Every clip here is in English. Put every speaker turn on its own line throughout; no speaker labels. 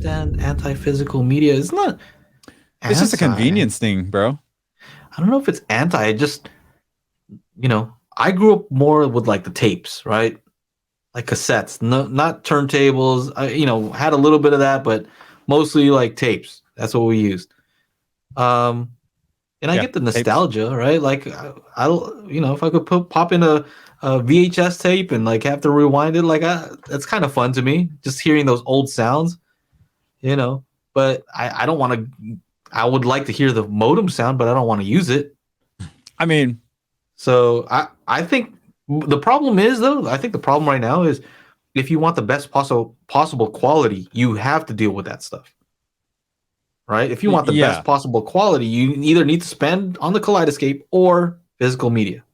understand anti-physical media. It's not
It's just a
anti.
convenience thing, bro.
I don't know if it's anti. I just, I grew up more with like the tapes, right? Like cassettes, no, not turntables. I, had a little bit of that, but mostly like tapes. That's what we used. Um, and I
Yeah,
get the
tapes.
nostalgia, right? Like if I could pop in a VHS tape and like have to rewind it, like that's kind of fun to me. Just hearing those old sounds, you know. But I don't want to. I would like to hear the modem sound, but I don't want to use it.
I mean,
So I think the problem is though. I think the problem right now is if you want the best possible quality, you have to deal with that stuff, right? If you want the best
yeah.
possible quality, you either need to spend on the kaleidoscope or physical media,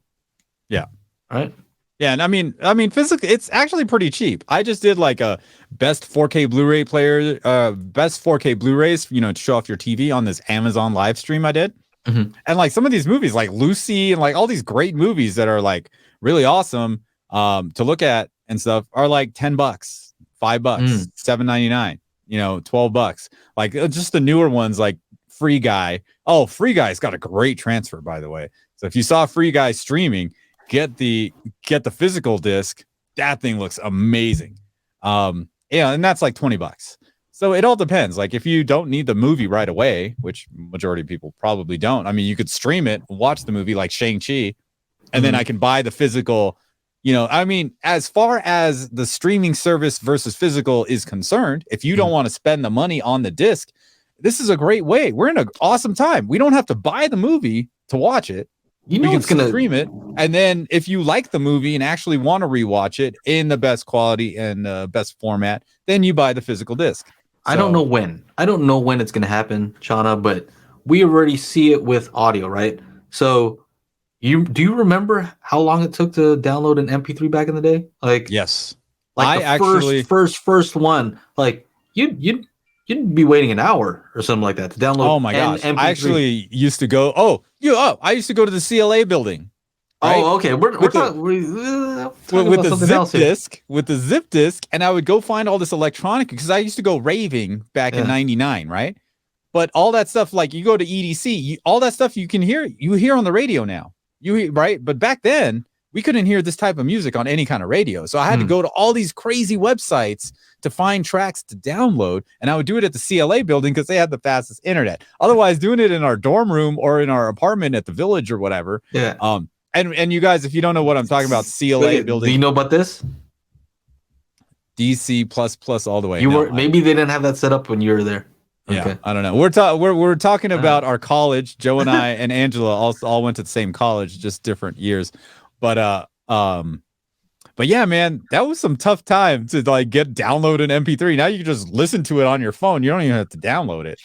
Yeah.
right?
Yeah, and I mean, physically, it's actually pretty cheap. I just did like a best 4K Blu-ray player, best 4K Blu-rays, to show off your TV on this Amazon live stream I did.
Mm-hmm.
And like some of these movies, like Lucy, and like all these great movies that are like really awesome, to look at and stuff, are like $10, $5,
Mm.
$7.99, $12. Like just the newer ones, like Free Guy. Oh, Free Guy's got a great transfer, by the way. So if you saw Free Guy streaming, get the physical disc. That thing looks amazing. Yeah, and that's like $20. So it all depends. Like if you don't need the movie right away, which majority of people probably don't. I mean, you could stream it, watch the movie like Shang-Chi, and then
Mm-hmm.
I can buy the physical. I mean, as far as the streaming service versus physical is concerned, if you don't
Mm-hmm.
want to spend the money on the disc, this is a great way. We're in an awesome time. We don't have to buy the movie to watch it.
You
We
know
can
it's gonna.
stream it, and then if you like the movie and actually want to rewatch it in the best quality and best format, then you buy the physical disc.
I don't know
So
when. I don't know when it's gonna happen, Chana, but we already see it with audio, right? So do you remember how long it took to download an MP3 back in the day?
yes,
Like the
I actually.
first one, like you'd be waiting an hour or something like that to download
Oh my
an
gosh, I
MP3.
actually used to go. I used to go to the CLA building, right?
Oh, okay. We're
With the
talking talking
with
about
the
something
zip
else here.
disk, and I would go find all this electronic because I used to go raving back in
Yeah.
'99, right? But all that stuff, like you go to EDC, all that stuff you hear on the radio now. Right? But back then, we couldn't hear this type of music on any kind of radio. So I had to
Hmm.
go to all these crazy websites to find tracks to download. And I would do it at the CLA building because they had the fastest internet. Otherwise, doing it in our dorm room or in our apartment at the village or whatever.
Yeah.
And you guys, if you don't know what I'm talking about, CLA
Do you
building,
know about this?
DC plus all the way.
You
No,
were maybe they didn't have that set up when you were there.
yeah,
Okay.
I don't know. We're talking
Uh,
about our college. Joe and I and Angela all went to the same college, just different years. But but yeah, man, that was some tough time to like download an MP3. Now you can just listen to it on your phone. You don't even have to download it.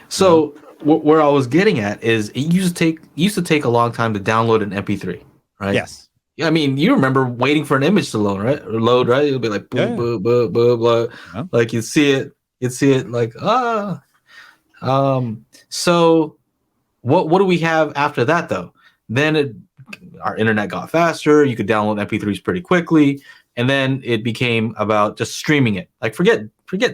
so where I was getting at is it used to take a long time to download an MP3, right?
Yes.
Yeah, I mean, you remember waiting for an image to load, right? Or load, right? It'll be like boom,
Yeah.
boom, boom, boom, blah.
Yeah.
Like you'd see it like So what do we have after that though? Then our internet got faster. You could download MP3s pretty quickly, and then it became about just streaming it. Like forget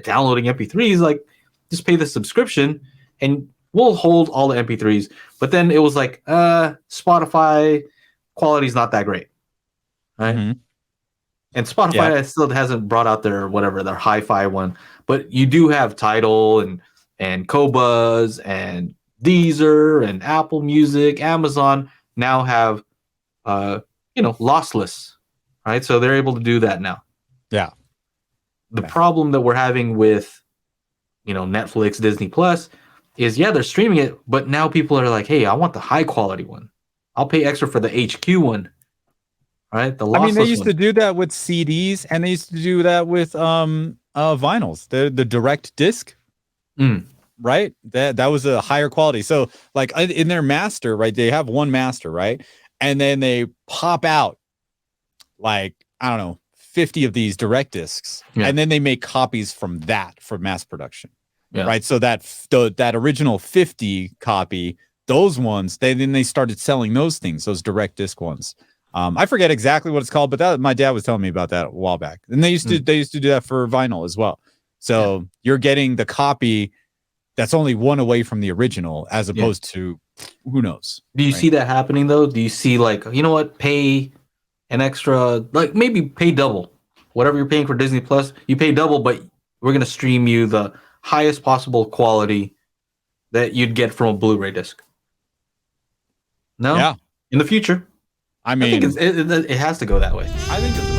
downloading MP3s. Like just pay the subscription, and we'll hold all the MP3s. But then it was like Spotify quality's not that great, right?
Mhm.
And Spotify
Yeah.
still hasn't brought out their HiFi one, but you do have Tidal and Qobuz and Deezer and Apple Music. Amazon now have lossless, right? So they're able to do that now.
Yeah.
The problem that we're having with Netflix, Disney Plus is they're streaming it, but now people are like, hey, I want the high quality one. I'll pay extra for the HQ one. Right? The lossless
I mean, they used
one.
to do that with CDs, and they used to do that with vinyls. The direct disc, right? That was a higher quality. So, like in their master, right? They have one master, right? And then they pop out like I don't know 50 of these direct discs, and then they make copies from that for mass production, right? So that original 50 copy, those ones, then they started selling those things, those direct disc ones. I forget exactly what it's called, but my dad was telling me about that a while back. And they used to do that for vinyl as well. So you're getting the copy that's only one away from the original, as opposed to who knows.
Do you see that happening though? Do you see like, you know what, pay an extra, like maybe pay double, whatever you're paying for Disney Plus, you pay double, but we're gonna stream you the highest possible quality that you'd get from a Blu-ray disc. No, in the future.
I mean,
I think it has to go that way.
I think it's